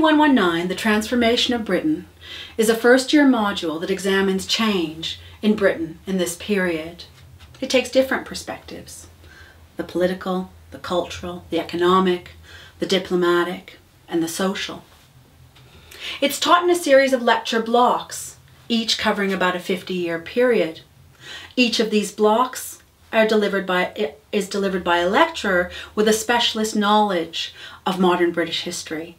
119, The Transformation of Britain, is a first-year module that examines change in Britain in this period. It takes different perspectives: the political, the cultural, the economic, the diplomatic, and the social. It's taught in a series of lecture blocks, each covering about a 50-year period. Each of these blocks is delivered by a lecturer with a specialist knowledge of modern British history.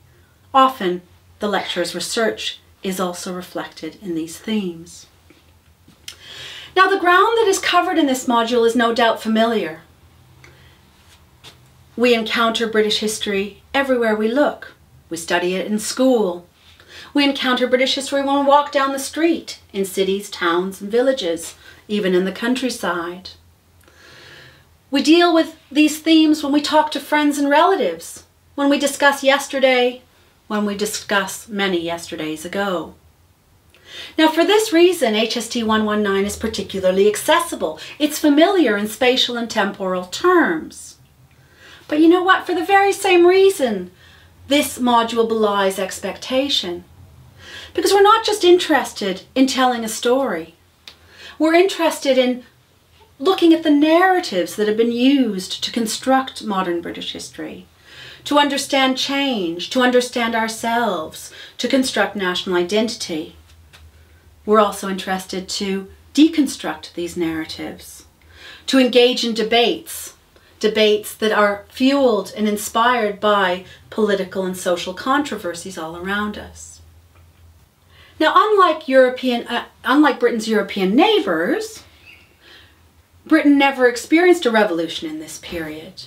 Often, the lecturer's research is also reflected in these themes. Now, the ground that is covered in this module is no doubt familiar. We encounter British history everywhere we look. We study it in school. We encounter British history when we walk down the street, in cities, towns, and villages, even in the countryside. We deal with these themes when we talk to friends and relatives, when we discuss yesterday, when we discuss many yesterdays ago. Now, for this reason, HST 119 is particularly accessible. It's familiar in spatial and temporal terms. But you know what? For the very same reason, this module belies expectation. Because we're not just interested in telling a story. We're interested in looking at the narratives that have been used to construct modern British history, to understand change, to understand ourselves, to construct national identity. We're also interested to deconstruct these narratives, to engage in debates that are fueled and inspired by political and social controversies all around us. Now, unlike Britain's European neighbours, Britain never experienced a revolution in this period.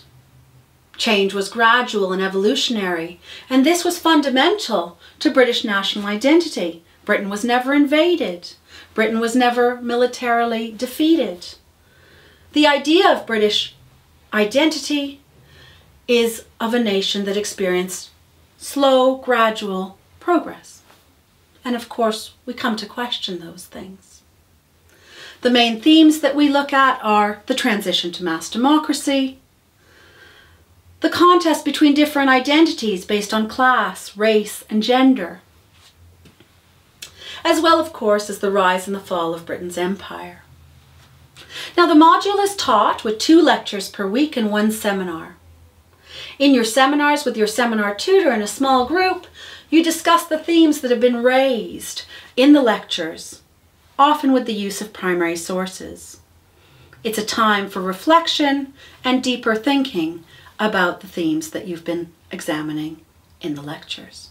Change was gradual and evolutionary, and this was fundamental to British national identity. Britain was never invaded. Britain was never militarily defeated. The idea of British identity is of a nation that experienced slow, gradual progress. And of course, we come to question those things. The main themes that we look at are the transition to mass democracy, the contest between different identities based on class, race, and gender, as well, of course, as the rise and the fall of Britain's empire. Now, the module is taught with 2 lectures per week and 1 seminar. In your seminars with your seminar tutor in a small group, you discuss the themes that have been raised in the lectures, often with the use of primary sources. It's a time for reflection and deeper thinking about the themes that you've been examining in the lectures.